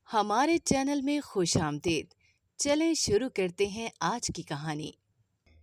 ہمارے چینل میں خوش آمدید۔ چلیں شروع کرتے ہیں آج کی کہانی۔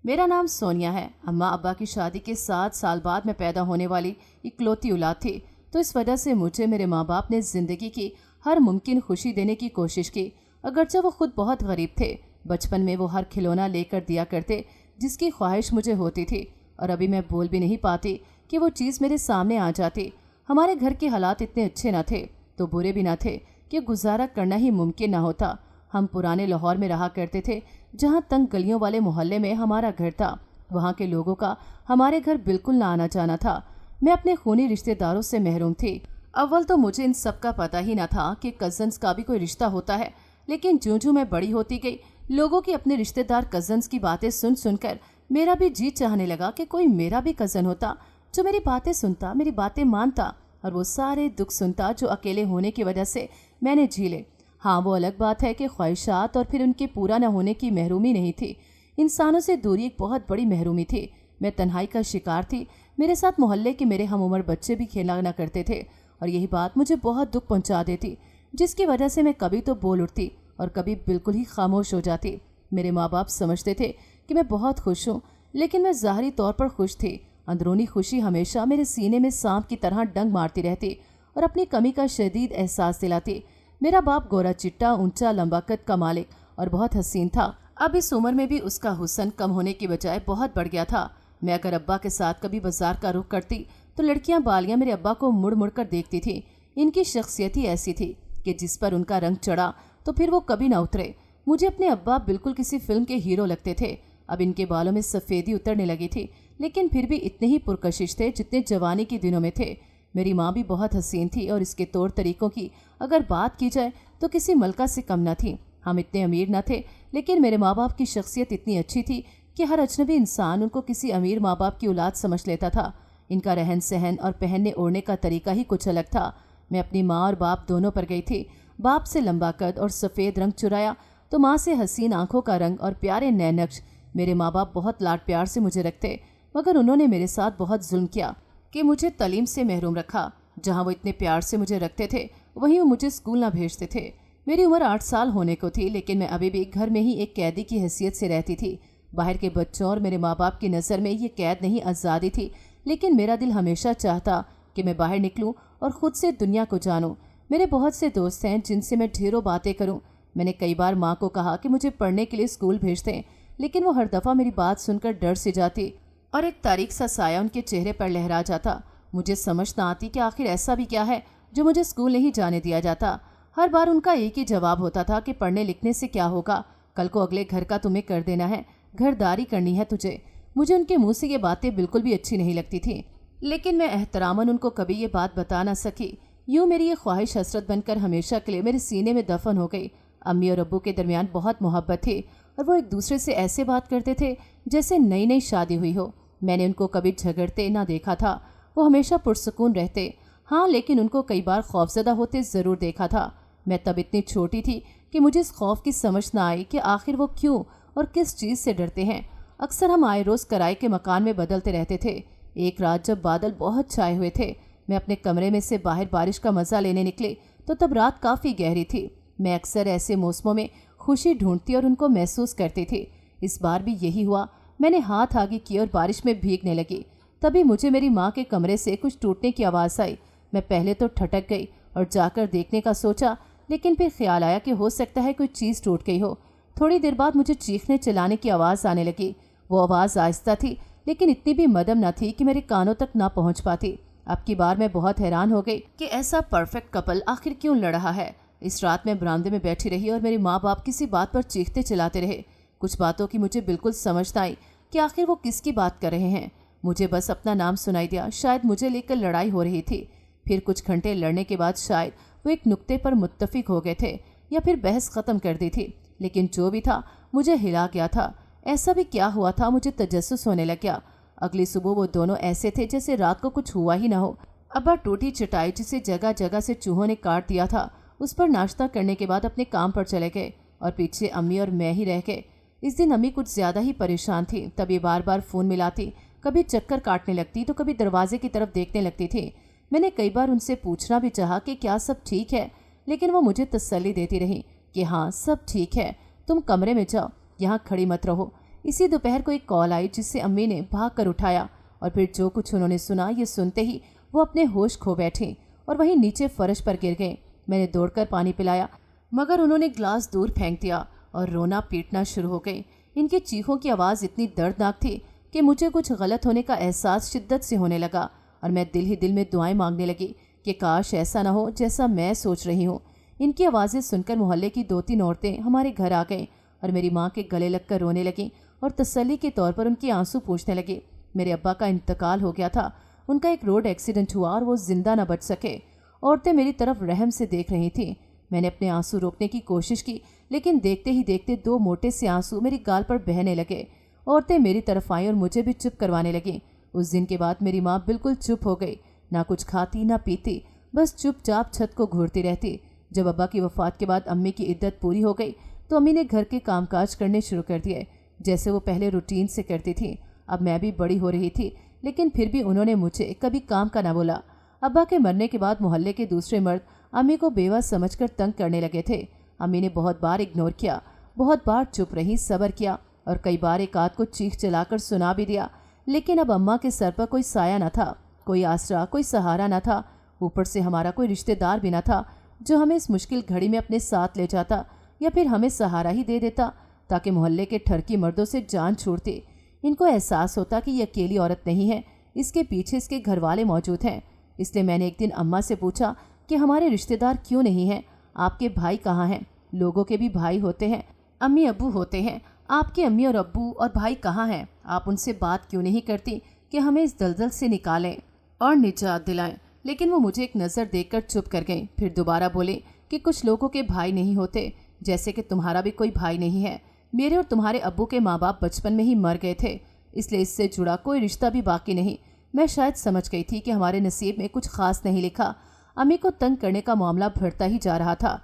میرا نام سونیا ہے۔ اماں ابا کی شادی کے 7 سال بعد میں پیدا ہونے والی اکلوتی اولاد تھی، تو اس وجہ سے مجھے میرے ماں باپ نے زندگی کی ہر ممکن خوشی دینے کی کوشش کی، اگرچہ وہ خود بہت غریب تھے۔ بچپن میں وہ ہر کھلونا لے کر دیا کرتے جس کی خواہش مجھے ہوتی تھی، اور ابھی میں بول بھی نہیں پاتی کہ وہ چیز میرے سامنے آ جاتی۔ ہمارے گھر کے حالات اتنے اچھے نہ تھے تو برے بھی نہ تھے کہ گزارا کرنا ہی ممکن نہ ہوتا۔ ہم پرانے لاہور میں رہا کرتے تھے، جہاں تنگ گلیوں والے محلے میں ہمارا گھر تھا۔ وہاں کے لوگوں کا ہمارے گھر بالکل نہ آنا جانا تھا۔ میں اپنے خونی رشتہ داروں سے محروم تھی۔ اول تو مجھے ان سب کا پتہ ہی نہ تھا کہ کزنز کا بھی کوئی رشتہ ہوتا ہے، لیکن جوں میں بڑی ہوتی گئی، لوگوں کی اپنے رشتہ دار کزنز کی باتیں سن کر میرا بھی جی چاہنے لگا کہ کوئی میرا بھی کزن ہوتا جو میری باتیں سنتا، میری باتیں مانتا، اور وہ سارے دکھ سنتا جو اکیلے ہونے کی وجہ سے میں نے جھیلے۔ ہاں، وہ الگ بات ہے کہ خواہشات اور پھر ان کے پورا نہ ہونے کی محرومی نہیں تھی، انسانوں سے دوری ایک بہت بڑی محرومی تھی۔ میں تنہائی کا شکار تھی۔ میرے ساتھ محلے کے میرے ہم عمر بچے بھی کھیلا نہ کرتے تھے، اور یہی بات مجھے بہت دکھ پہنچا دیتی، جس کی وجہ سے میں کبھی تو بول اٹھتی اور کبھی بالکل ہی خاموش ہو جاتی۔ میرے ماں باپ سمجھتے تھے کہ میں بہت خوش ہوں، لیکن میں ظاہری طور پر خوش تھی۔ اندرونی خوشی ہمیشہ میرے سینے میں سانپ کی طرح ڈنگ مارتی رہتی اور اپنی کمی کا شدید احساس دلاتی۔ میرا باپ گورا چٹا، اونچا، لمبا قد کا مالک اور بہت حسین تھا۔ اب اس عمر میں بھی اس کا حسن کم ہونے کی بجائے بہت بڑھ گیا تھا۔ میں اگر ابا کے ساتھ کبھی بازار کا رخ کرتی تو لڑکیاں بالیاں میرے ابا کو مڑ مڑ کر دیکھتی تھی۔ ان کی شخصیت ہی ایسی تھی کہ جس پر ان کا رنگ چڑھا تو پھر وہ کبھی نہ اترے۔ مجھے اپنے ابا بالکل کسی فلم کے ہیرو لگتے تھے۔ اب ان کے بالوں میں سفیدی اترنے لگی تھی، لیکن پھر بھی اتنے ہی پرکشش تھے جتنے جوانی کے دنوں میں تھے۔ میری ماں بھی بہت حسین تھی، اور اس کے طور طریقوں کی اگر بات کی جائے تو کسی ملکہ سے کم نہ تھی۔ ہم اتنے امیر نہ تھے، لیکن میرے ماں باپ کی شخصیت اتنی اچھی تھی کہ ہر اجنبی انسان ان کو کسی امیر ماں باپ کی اولاد سمجھ لیتا تھا۔ ان کا رہن سہن اور پہننے اوڑھنے کا طریقہ ہی کچھ الگ تھا۔ میں اپنی ماں اور باپ دونوں پر گئی تھی۔ باپ سے لمبا قد اور سفید رنگ چرایا تو ماں سے حسین آنکھوں کا رنگ اور پیارے نئے نقش۔ میرے ماں باپ بہت لاڈ پیار سے مجھے رکھتے، مگر انہوں نے میرے ساتھ بہت ظلم کیا کہ مجھے تعلیم سے محروم رکھا۔ جہاں وہ اتنے پیار سے مجھے رکھتے تھے، وہیں وہ مجھے اسکول نہ بھیجتے تھے۔ میری عمر 8 سال ہونے کو تھی، لیکن میں ابھی بھی گھر میں ہی ایک قیدی کی حیثیت سے رہتی تھی۔ باہر کے بچوں اور میرے ماں باپ کی نظر میں یہ قید نہیں، آزادی تھی، لیکن میرا دل ہمیشہ چاہتا کہ میں باہر نکلوں اور خود سے دنیا کو جانوں۔ میرے بہت سے دوست ہیں جن سے میں ڈھیروں باتیں کروں۔ میں نے کئی بار ماں کو کہا کہ مجھے پڑھنے کے لیے اسکول بھیج دیں، لیکن وہ ہر دفعہ میری بات سن کر ڈر سے جاتی اور ایک تاریک سا سایہ ان کے چہرے پر لہرا جاتا۔ مجھے سمجھ نہ آتی کہ آخر ایسا بھی کیا ہے جو مجھے اسکول نہیں جانے دیا جاتا۔ ہر بار ان کا ایک ہی جواب ہوتا تھا کہ پڑھنے لکھنے سے کیا ہوگا، کل کو اگلے گھر کا تمہیں کر دینا ہے، گھر داری کرنی ہے تجھے۔ مجھے ان کے منہ سے یہ باتیں بالکل بھی اچھی نہیں لگتی تھیں، لیکن میں احتراماً ان کو کبھی یہ بات بتا نہ سکی۔ یوں میری یہ خواہش حسرت بن کر ہمیشہ کے لیے میرے سینے میں دفن ہو گئی۔ امی اور ابو کے درمیان بہت محبت تھی، اور وہ ایک دوسرے سے ایسے بات کرتے تھے جیسے نئی نئی شادی ہوئی ہو۔ میں نے ان کو کبھی جھگڑتے نہ دیکھا تھا، وہ ہمیشہ پرسکون رہتے۔ ہاں، لیکن ان کو کئی بار خوفزدہ ہوتے ضرور دیکھا تھا۔ میں تب اتنی چھوٹی تھی کہ مجھے اس خوف کی سمجھ نہ آئی کہ آخر وہ کیوں اور کس چیز سے ڈرتے ہیں۔ اکثر ہم آئے روز کرائے کے مکان میں بدلتے رہتے تھے۔ ایک رات جب بادل بہت چھائے ہوئے تھے، میں اپنے کمرے میں سے باہر بارش کا مزہ لینے نکلے تو تب رات کافی گہری تھی۔ میں اکثر ایسے موسموں میں خوشی ڈھونڈتی اور ان کو محسوس کرتی تھی۔ اس بار بھی یہی ہوا۔ میں نے ہاتھ آگے کی اور بارش میں بھیگنے لگی۔ تبھی مجھے میری ماں کے کمرے سے کچھ ٹوٹنے کی آواز آئی۔ میں پہلے تو ٹھٹک گئی اور جا کر دیکھنے کا سوچا، لیکن پھر خیال آیا کہ ہو سکتا ہے کوئی چیز ٹوٹ گئی ہو۔ تھوڑی دیر بعد مجھے چیخنے چلانے کی آواز آنے لگی۔ وہ آواز آہستہ تھی، لیکن اتنی بھی مدھم نہ تھی کہ میرے کانوں تک نہ پہنچ پاتی۔ اب کی بار میں بہت حیران ہو گئی کہ ایسا پرفیکٹ کپل آخر کیوں لڑ رہا ہے۔ اس رات میں برآمدے میں بیٹھی رہی اور میرے ماں باپ کسی بات پر چیختے چلاتے رہے۔ کچھ باتوں کی مجھے بالکل سمجھ نہ آئی کہ آخر وہ کس کی بات کر رہے ہیں۔ مجھے بس اپنا نام سنائی دیا، شاید مجھے لے کر لڑائی ہو رہی تھی۔ پھر کچھ گھنٹے لڑنے کے بعد شاید وہ ایک نقطے پر متفق ہو گئے تھے، یا پھر بحث ختم کر دی تھی، لیکن جو بھی تھا مجھے ہلا گیا تھا۔ ایسا بھی کیا ہوا تھا، مجھے تجسس ہونے لگ گیا۔ اگلی صبح وہ دونوں ایسے تھے جیسے رات کو کچھ ہوا ہی نہ ہو۔ ابا ٹوٹی چٹائی جسے جگہ جگہ سے چوہوں نے کاٹ دیا تھا، اس پر ناشتہ کرنے کے بعد اپنے کام پر چلے گئے، اور پیچھے امی اور میں ہی رہ گئے۔ اس دن امی کچھ زیادہ ہی پریشان تھی، تب یہ بار بار فون ملاتی، کبھی چکر کاٹنے لگتی تو کبھی دروازے کی طرف دیکھنے لگتی تھی۔ میں نے کئی بار ان سے پوچھنا بھی چاہا کہ کیا سب ٹھیک ہے، लेकिन वो मुझे तसल्ली देती रही कि हाँ सब ठीक है, तुम कमरे में जाओ, यहाँ खड़ी मत रहो। इसी दोपहर को एक कॉल आई जिससे अम्मी ने भाग कर उठाया और फिर जो कुछ उन्होंने सुना ये सुनते ही वो अपने होश खो बैठी और वहीं नीचे फर्श पर गिर गए। मैंने दौड़कर पानी पिलाया मगर उन्होंने ग्लास दूर फेंक दिया और रोना पीटना शुरू हो गई। इनकी चीखों की आवाज़ इतनी दर्दनाक थी कि मुझे कुछ गलत होने का एहसास शिद्दत से होने लगा और मैं दिल ही दिल में दुआएं मांगने लगी कि काश ऐसा ना हो जैसा मैं सोच रही हूँ। इनकी आवाज़ें सुनकर मोहल्ले की 2-3 औरतें हमारे घर आ गईं और मेरी माँ के गले लगकर रोने लगीं और तसल्ली के तौर पर उनके आंसू पूछने लगे। मेरे अब्बा का इंतकाल हो गया था, उनका एक रोड एक्सीडेंट हुआ और वो जिंदा न बच सके। औरतें मेरी तरफ रहम से देख रही थीं। मैंने अपने आंसू रोकने की कोशिश की लेकिन देखते ही देखते 2 मोटे से आंसू मेरी गाल पर बहने लगे। औरतें मेरी तरफ आईं और मुझे भी चुप करवाने लगीं। उस दिन के बाद मेरी माँ बिल्कुल चुप हो गई, ना कुछ खाती ना पीती, बस चुपचाप छत को घूरती रहती। जब अब्बा की वफ़ात के बाद अम्मी की इद्दत पूरी हो गई तो अम्मी ने घर के कामकाज करने शुरू कर दिए जैसे वो पहले रूटीन से करती थी। अब मैं भी बड़ी हो रही थी लेकिन फिर भी उन्होंने मुझे कभी काम का ना बोला। अब्बा के मरने के बाद मोहल्ले के दूसरे मर्द अम्मी को बेवा समझकर तंग करने लगे थे। अम्मी ने बहुत बार इग्नोर किया, बहुत बार चुप रही, सब्र किया और कई बार एक आध को चीख चलाकर सुना भी दिया, लेकिन अब अम्मा के सर पर कोई साया न था, कोई आसरा, कोई सहारा न था। ऊपर से हमारा कोई रिश्तेदार भी न था जो हमें इस मुश्किल घड़ी में अपने साथ ले जाता या फिर हमें सहारा ही दे देता ताकि मोहल्ले के ठरकी मर्दों से जान छूटती। इनको एहसास होता कि ये अकेली औरत नहीं है, इसके पीछे इसके घर वाले मौजूद हैं। इसलिए मैंने एक दिन अम्मा से पूछा कि हमारे रिश्तेदार क्यों नहीं हैं, आपके भाई कहाँ हैं? लोगों के भी भाई होते हैं, अम्मी अब्बू होते हैं, आपके अम्मी और अब्बू और भाई कहाँ हैं? आप उनसे बात क्यों नहीं करती कि हमें इस दलदल से निकालें और निजात दिलाएं? लेकिन वो मुझे एक नज़र देकर चुप कर गई। फिर दोबारा बोले कि कुछ लोगों के भाई नहीं होते, जैसे कि तुम्हारा भी कोई भाई नहीं है। मेरे और तुम्हारे अब्बू के माँ बाप बचपन में ही मर गए थे, इसलिए इससे जुड़ा कोई रिश्ता भी बाकी नहीं। मैं शायद समझ गई थी कि हमारे नसीब में कुछ खास नहीं लिखा। अम्मी को तंग करने का मामला बढ़ता ही जा रहा था।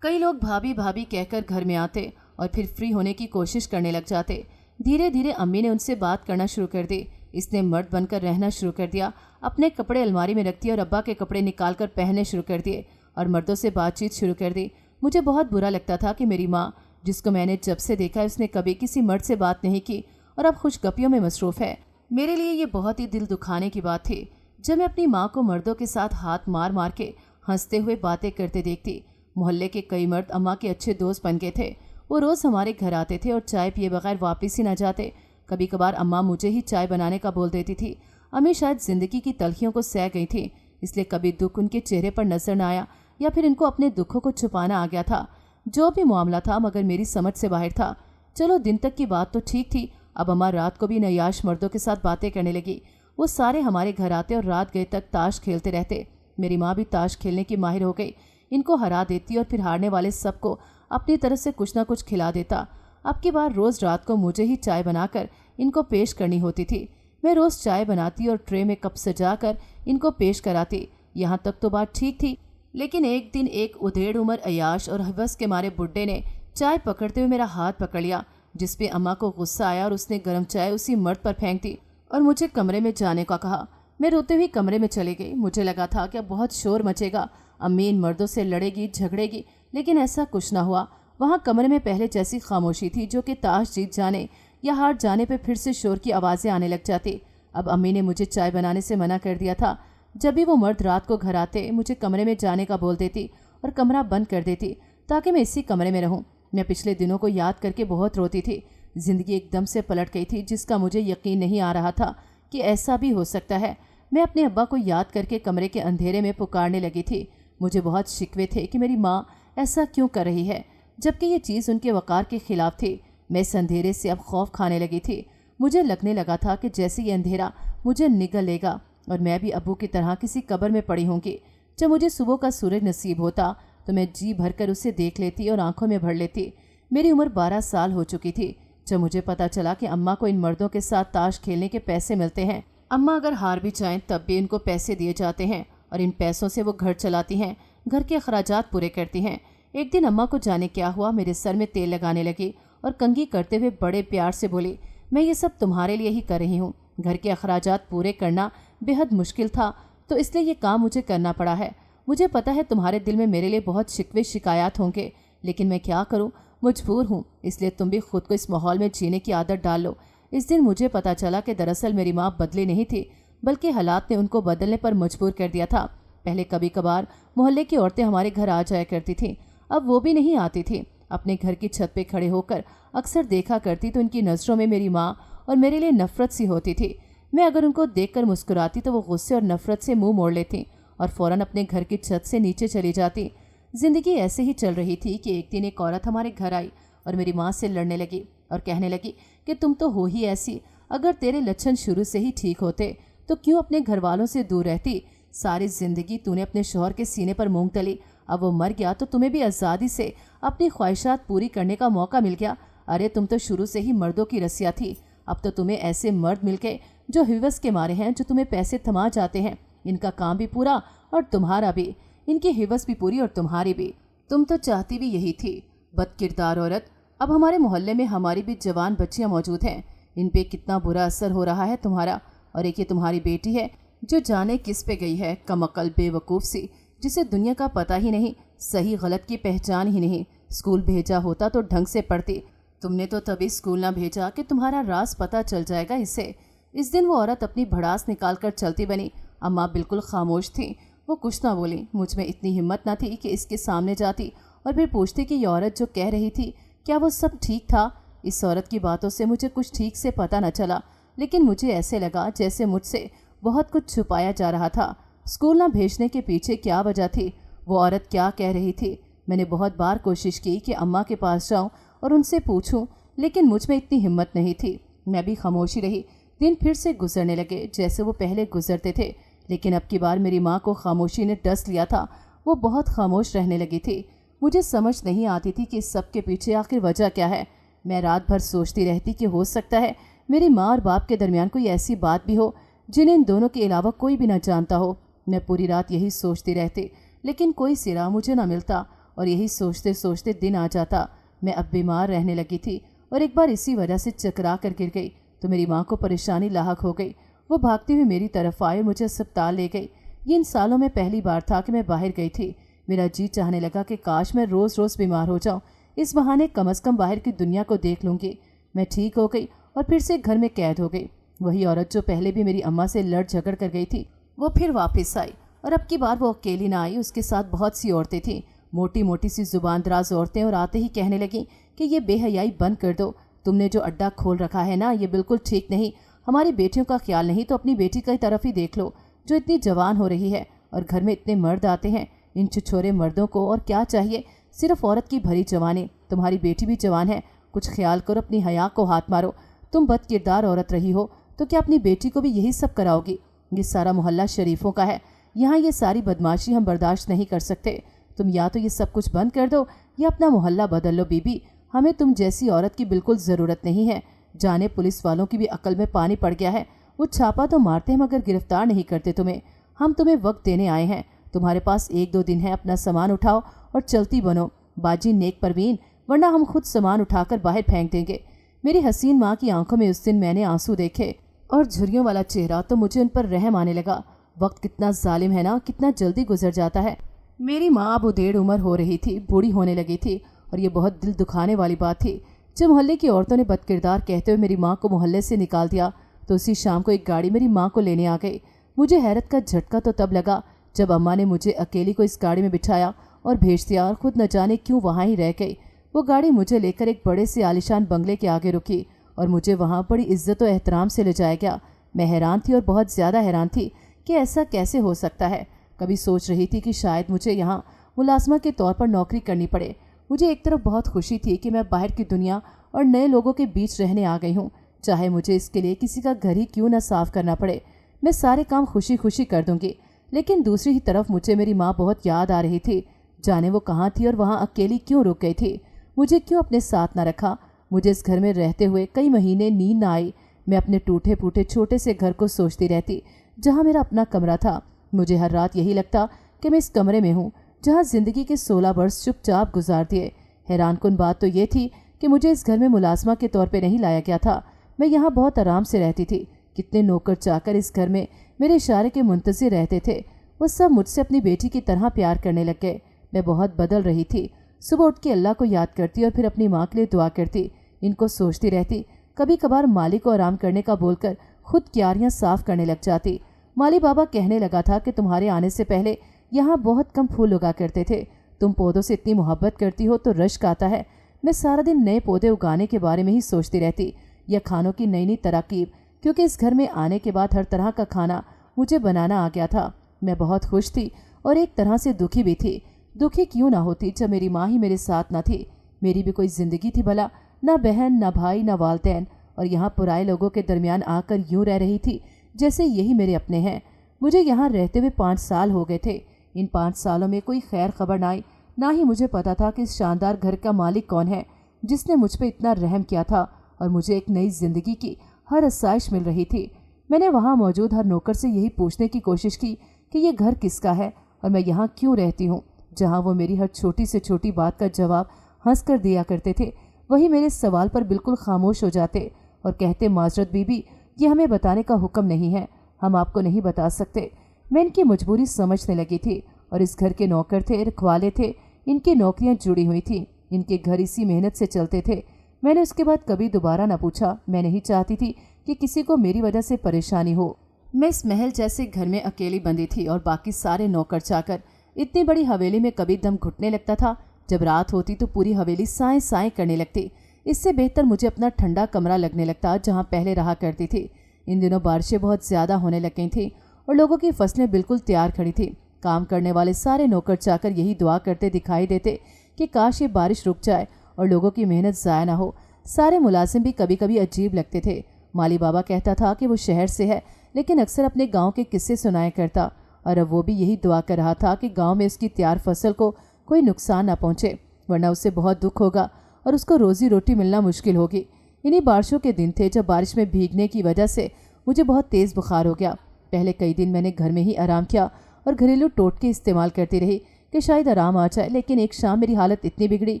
कई लोग भाभी भाभी कहकर घर में आते और फिर फ्री होने की कोशिश करने लग जाते। धीरे धीरे अम्मी ने उनसे बात करना शुरू कर दी। इसने मर्द बनकर रहना शुरू कर दिया, अपने कपड़े अलमारी में रख दिए और अब्बा के कपड़े निकाल कर पहनने शुरू कर दिए और मर्दों से बातचीत शुरू कर दी। मुझे बहुत बुरा लगता था कि मेरी माँ, जिसको मैंने जब से देखा है उसने कभी किसी मर्द से बात नहीं की और अब खुशगपियों में मसरूफ़ है। मेरे लिए ये बहुत ही दिल दुखाने की बात थी जब मैं अपनी माँ को मर्दों के साथ हाथ मार मार के हंसते हुए बातें करते देखती। मोहल्ले के कई मर्द अम्मा के अच्छे दोस्त बन गए थे। वो रोज़ हमारे घर आते थे और चाय पिए बगैर वापस ही न जाते। कभी कभार अम्मा मुझे ही चाय बनाने का बोल देती थी। अम्मी शायद ज़िंदगी की तलखियों को सह गई थी, इसलिए कभी दुख उनके चेहरे पर नजर न आया या फिर इनको अपने दुखों को छुपाना आ गया था। जो भी मामला था मगर मेरी समझ से बाहर था। चलो दिन तक की बात तो ठीक थी, अब अम्मा रात को भी नयाश मर्दों के साथ बातें करने लगी। वो सारे हमारे घर आते और रात गए तक ताश खेलते रहते। मेरी माँ भी ताश खेलने की माहिर हो गई, इनको हरा देती और फिर हारने वाले सबको अपनी तरफ से कुछ ना कुछ खिला देता। अब की बार रोज़ रात को मुझे ही चाय बनाकर इनको पेश करनी होती थी। मैं रोज़ चाय बनाती और ट्रे में कप सजा कर इनको पेश कराती। यहाँ तक तो बात ठीक थी, लेकिन एक दिन एक उधेड़ उम्र अयाश और हवस के मारे बुड्ढे ने चाय पकड़ते हुए मेरा हाथ पकड़ लिया, जिस पे अम्मा को गुस्सा आया और उसने गर्म चाय उसी मर्द पर फेंक दी और मुझे कमरे में जाने का कहा। मैं रोते हुए कमरे में चली गई। मुझे लगा था कि अब बहुत शोर मचेगा, अम्मी इन मर्दों से लड़ेगी झगड़ेगी, लेकिन ऐसा कुछ ना हुआ। वहाँ कमरे में पहले जैसी खामोशी थी, जो कि ताश जीत जाने या हार जाने पर फिर से शोर की आवाज़ें आने लग जाती। अब अम्मी ने मुझे चाय बनाने से मना कर दिया था। जब भी वो मर्द रात को घर आते मुझे कमरे में जाने का बोल देती और कमरा बंद कर देती ताकि मैं इसी कमरे में रहूं। मैं पिछले दिनों को याद करके बहुत रोती थी। ज़िंदगी एकदम से पलट गई थी, जिसका मुझे यकीन नहीं आ रहा था कि ऐसा भी हो सकता है। मैं अपने अब्बा को याद करके कमरे के अंधेरे में पुकारने लगी थी। मुझे बहुत शिकवे थे कि मेरी माँ ऐसा क्यों कर रही है, जबकि ये चीज़ उनके वक़ार के खिलाफ थी। मैं इस अंधेरे से अब खौफ खाने लगी थी। मुझे लगने लगा था कि जैसे ये अंधेरा मुझे निगल लेगा और मैं भी अब्बू की तरह किसी कब्र में पड़ी होंगी। जब मुझे सुबह का सूरज नसीब होता तो मैं जी भरकर उसे देख लेती और आंखों में भर लेती। मेरी उम्र 12 साल हो चुकी थी जब मुझे पता चला कि अम्मा को इन मर्दों के साथ ताश खेलने के पैसे मिलते हैं। अम्मा अगर हार भी जाएं तब भी इनको पैसे दिए जाते हैं और इन पैसों से वो घर चलाती हैं, घर के अखराजात पूरे करती हैं। एक दिन अम्मा को जाने क्या हुआ, मेरे सर में तेल लगाने लगी और कंघी करते हुए बड़े प्यार से बोली, मैं ये सब तुम्हारे लिए ही कर रही हूँ। घर के अखराजात पूरे करना बेहद मुश्किल था, तो इसलिए ये काम मुझे करना पड़ा है। مجھے پتا ہے تمہارے دل میں میرے لیے بہت شکوے شکایات ہوں گے، لیکن میں کیا کروں، مجبور ہوں۔ اس لیے تم بھی خود کو اس ماحول میں جینے کی عادت ڈال لو۔ اس دن مجھے پتا چلا کہ دراصل میری ماں بدلی نہیں تھی، بلکہ حالات نے ان کو بدلنے پر مجبور کر دیا تھا۔ پہلے کبھی کبھار محلے کی عورتیں ہمارے گھر آ جایا کرتی تھیں، اب وہ بھی نہیں آتی تھیں۔ اپنے گھر کی چھت پہ کھڑے ہو کر اکثر دیکھا کرتی تو ان کی نظروں میں میری ماں اور میرے لیے نفرت سی ہوتی تھی۔ میں اگر ان کو دیکھ کر مسکراتی تو وہ غصے اور نفرت سے منہ موڑ لیتی اور فوراً اپنے گھر کی چھت سے نیچے چلی جاتی۔ زندگی ایسے ہی چل رہی تھی کہ ایک دن ایک عورت ہمارے گھر آئی اور میری ماں سے لڑنے لگی اور کہنے لگی کہ تم تو ہو ہی ایسی، اگر تیرے لچھن شروع سے ہی ٹھیک ہوتے تو کیوں اپنے گھر والوں سے دور رہتی؟ ساری زندگی تو نے اپنے شوہر کے سینے پر مونگ تلی، اب وہ مر گیا تو تمہیں بھی آزادی سے اپنی خواہشات پوری کرنے کا موقع مل گیا۔ ارے تم تو شروع سے ہی مردوں کی رسیا تھی، اب تو تمہیں ایسے مرد مل گئے جو حوث کے مارے ہیں، جو تمہیں پیسے تھما جاتے ہیں۔ ان کا کام بھی پورا اور تمہارا بھی، ان کی حوث بھی پوری اور تمہاری بھی۔ تم تو چاہتی بھی یہی تھی، بد کردار عورت۔ اب ہمارے محلے میں ہماری بھی جوان بچیاں موجود ہیں، ان پہ کتنا برا اثر ہو رہا ہے تمہارا۔ اور ایک یہ تمہاری بیٹی ہے جو جانے کس پہ گئی ہے، کم عقل بے وقوف سی، جسے دنیا کا پتہ ہی نہیں، صحیح غلط کی پہچان ہی نہیں۔ اسکول بھیجا ہوتا تو ڈھنگ سے پڑھتی، تم نے تو تبھی اسکول نہ بھیجا کہ تمہارا راز پتہ چل جائے گا اس سے۔ اس دن وہ عورت اپنی بھڑاس نکال کر چلتی بنی۔ اماں بالکل خاموش تھیں، وہ کچھ نہ بولی۔ مجھ میں اتنی ہمت نہ تھی کہ اس کے سامنے جاتی اور پھر پوچھتی کہ یہ عورت جو کہہ رہی تھی کیا وہ سب ٹھیک تھا؟ اس عورت کی باتوں سے مجھے کچھ ٹھیک سے پتہ نہ چلا، لیکن مجھے ایسے لگا جیسے مجھ سے بہت کچھ چھپایا جا رہا تھا۔ اسکول نہ بھیجنے کے پیچھے کیا وجہ تھی؟ وہ عورت کیا کہہ رہی تھی؟ میں نے بہت بار کوشش کی کہ اماں کے پاس جاؤں اور ان سے پوچھوں، لیکن مجھ میں اتنی ہمت نہیں تھی۔ میں بھی خاموشی رہی۔ دن پھر سے گزرنے لگے جیسے وہ پہلے گزرتے تھے، لیکن اب کی بار میری ماں کو خاموشی نے ڈس لیا تھا۔ وہ بہت خاموش رہنے لگی تھی۔ مجھے سمجھ نہیں آتی تھی کہ اس سب کے پیچھے آخر وجہ کیا ہے۔ میں رات بھر سوچتی رہتی کہ ہو سکتا ہے میری ماں اور باپ کے درمیان کوئی ایسی بات بھی ہو جنہیں ان دونوں کے علاوہ کوئی بھی نہ جانتا ہو۔ میں پوری رات یہی سوچتی رہتی، لیکن کوئی سرا مجھے نہ ملتا اور یہی سوچتے سوچتے دن آ جاتا۔ میں اب بیمار رہنے لگی تھی اور ایک بار اسی وجہ سے چکرا کر گر گئی تو میری ماں کو پریشانی لاحق ہو گئی۔ وہ بھاگتی ہوئی میری طرف آئی اور مجھے اسپتال لے گئی۔ یہ ان سالوں میں پہلی بار تھا کہ میں باہر گئی تھی۔ میرا جی چاہنے لگا کہ کاش میں روز روز بیمار ہو جاؤں، اس بہانے کم از کم باہر کی دنیا کو دیکھ لوں گی۔ میں ٹھیک ہو گئی اور پھر سے گھر میں قید ہو گئی۔ وہی عورت جو پہلے بھی میری اماں سے لڑ جھگڑ کر گئی تھی وہ پھر واپس آئی، اور اب کی بار وہ اکیلی نہ آئی، اس کے ساتھ بہت سی عورتیں تھیں، موٹی موٹی سی زبان دراز عورتیں، اور آتے ہی کہنے لگیں کہ یہ بے حیائی بند کر دو، تم نے جو اڈا کھول رکھا ہے نا یہ بالکل ٹھیک نہیں، ہماری بیٹیوں کا خیال نہیں تو اپنی بیٹی کی طرف ہی دیکھ لو جو اتنی جوان ہو رہی ہے، اور گھر میں اتنے مرد آتے ہیں، ان چھچورے مردوں کو اور کیا چاہیے، صرف عورت کی بھری جوانی۔ تمہاری بیٹی بھی جوان ہے، کچھ خیال کرو، اپنی حیا کو ہاتھ مارو۔ تم بد کردار عورت رہی ہو تو کیا اپنی بیٹی کو بھی یہی سب کراؤ گی؟ یہ سارا محلہ شریفوں کا ہے، یہاں یہ ساری بدماشی ہم برداشت نہیں کر سکتے۔ تم یا تو یہ سب کچھ بند کر دو یا اپنا محلہ بدل لو بی بی، ہمیں تم جیسی عورت کی بالکل ضرورت نہیں ہے۔ جانے پولیس والوں کی بھی عقل میں پانی پڑ گیا ہے، وہ چھاپا تو مارتے ہیں مگر گرفتار نہیں کرتے تمہیں۔ ہم تمہیں وقت دینے آئے ہیں، تمہارے پاس 1-2 دن ہے، اپنا سامان اٹھاؤ اور چلتی بنو باجی نیک پروین، ورنہ ہم خود سامان اٹھا کر باہر پھینک دیں گے۔ میری حسین ماں کی آنکھوں میں اس دن میں نے آنسو دیکھے اور جھریوں والا چہرہ، تو مجھے ان پر رحم آنے لگا۔ وقت کتنا ظالم ہے نا، کتنا جلدی گزر جاتا ہے۔ میری ماں اب 1.5 عمر ہو رہی تھی، بوڑھی ہونے لگی تھی، اور یہ بہت دل دکھانے والی بات تھی۔ جب محلے کی عورتوں نے بد کردار کہتے ہوئے میری ماں کو محلے سے نکال دیا تو اسی شام کو ایک گاڑی میری ماں کو لینے آ گئی۔ مجھے حیرت کا جھٹکا تو تب لگا جب اماں نے مجھے اکیلی کو اس گاڑی میں بٹھایا اور بھیج دیا، اور خود نہ جانے کیوں وہاں ہی رہ گئی۔ وہ گاڑی مجھے لے کر ایک بڑے سے عالیشان بنگلے کے آگے رکی اور مجھے وہاں بڑی عزت و احترام سے لے جایا گیا۔ میں حیران تھی اور بہت زیادہ حیران تھی کہ ایسا کیسے ہو سکتا ہے۔ کبھی سوچ رہی تھی کہ شاید مجھے یہاں ملازمہ کے طور پر نوکری کرنی پڑے۔ مجھے ایک طرف بہت خوشی تھی کہ میں باہر کی دنیا اور نئے لوگوں کے بیچ رہنے آ گئی ہوں، چاہے مجھے اس کے لیے کسی کا گھر ہی کیوں نہ صاف کرنا پڑے، میں سارے کام خوشی خوشی کر دوں گی۔ لیکن دوسری ہی طرف مجھے میری ماں بہت یاد آ رہی تھی، جانے وہ کہاں تھی اور وہاں اکیلی کیوں رک گئی تھی، مجھے کیوں اپنے ساتھ نہ رکھا۔ مجھے اس گھر میں رہتے ہوئے کئی مہینے نیند نہ آئی۔ میں اپنے ٹوٹے پھوٹے چھوٹے سے گھر کو سوچتی رہتی جہاں میرا اپنا کمرہ تھا۔ مجھے ہر رات یہی لگتا کہ میں اس کمرے میں ہوں جہاں زندگی کے 16 برس چپ چاپ گزار دیے۔ حیران کن بات تو یہ تھی کہ مجھے اس گھر میں ملازمہ کے طور پہ نہیں لایا گیا تھا، میں یہاں بہت آرام سے رہتی تھی۔ کتنے نوکر چاکر اس گھر میں میرے اشارے کے منتظر رہتے تھے، वो सब मुझसे अपनी बेटी की तरह प्यार करने लग गए। मैं बहुत बदल रही थी। सुबह उठ के अल्लाह को याद करती और फिर अपनी माँ के लिए दुआ करती। इनको सोचती रहती। कभी कभार माली को आराम करने का बोलकर खुद क्यारियाँ साफ करने लग जाती। माली बाबा कहने लगा था कि तुम्हारे आने से पहले यहाँ बहुत कम फूल उगा करते थे। तुम पौधों से इतनी मोहब्बत करती हो तो रश्क आता है। मैं सारा दिन नए पौधे उगाने के बारे में ही सोचती रहती, या खानों की नई नई तरकीब, क्योंकि इस घर में आने के बाद हर तरह का खाना मुझे बनाना आ गया था। मैं बहुत खुश थी और एक तरह से दुखी भी थी। दुखी क्यों ना होती जब मेरी माँ ही मेरे साथ न थी। मेरी भी कोई ज़िंदगी थी भला? ना बहन, ना भाई, ना वालदैन, और यहाँ पुराए लोगों के दरमियान आकर यूँ रह रही थी जैसे यही मेरे अपने हैं। मुझे यहाँ रहते हुए 5 साल हो गए थे। इन 5 सालों में कोई खैर खबर ना आई, ना ही मुझे पता था कि इस शानदार घर का मालिक कौन है जिसने मुझ पर इतना रहम किया था और मुझे एक नई ज़िंदगी की हर आसाइश मिल रही थी। मैंने वहाँ मौजूद हर नौकर से यही पूछने की कोशिश की कि ये घर किसका है और मैं यहाँ क्यों रहती हूँ। जहाँ वो मेरी हर छोटी से छोटी बात का जवाब हंस कर दिया करते थे, वही मेरे सवाल पर बिल्कुल खामोश हो जाते और कहते, माजरत बीबी, ये हमें बताने का हुक्म नहीं है, हम आपको नहीं बता सकते। मैं इनकी मजबूरी समझने लगी थी और इस घर के नौकर थे, रखवाले थे, इनकी नौकरियां जुड़ी हुई थी, इनके घर इसी मेहनत से चलते थे। मैंने उसके बाद कभी दोबारा ना पूछा। मैं नहीं चाहती थी कि किसी को मेरी वजह से परेशानी हो। मैं इस महल जैसे घर में अकेली बंदी थी और बाकी सारे नौकर चाकर। इतनी बड़ी हवेली में कभी दम घुटने लगता था। जब रात होती तो पूरी हवेली साएं साएं करने लगती। इससे बेहतर मुझे अपना ठंडा कमरा लगने लगता जहाँ पहले रहा करती थी। इन दिनों बारिशें बहुत ज़्यादा होने लग गई थी और लोगों की फसलें बिल्कुल तैयार खड़ी थी। काम करने वाले सारे नौकर चाकर यही दुआ करते दिखाई देते कि काश ये बारिश रुक जाए और लोगों की मेहनत ज़ाया ना हो। सारे मुलाजिम भी कभी कभी अजीब लगते थे। माली बाबा कहता था कि वो शहर से है, लेकिन अक्सर अपने गांव के किस्से सुनाया करता, और अब वो भी यही दुआ कर रहा था कि गांव में उसकी तैयार फसल को कोई नुकसान ना पहुंचे, वरना उसे बहुत दुख होगा और उसको रोज़ी रोटी मिलना मुश्किल होगी। इन्हीं बारिशों के दिन थे जब बारिश में भीगने की वजह से मुझे बहुत तेज़ बुखार हो गया। पहले कई दिन मैंने घर में ही आराम किया और घरेलू टोटके इस्तेमाल करती रही कि शायद आराम आ जाए, लेकिन एक शाम मेरी हालत इतनी बिगड़ी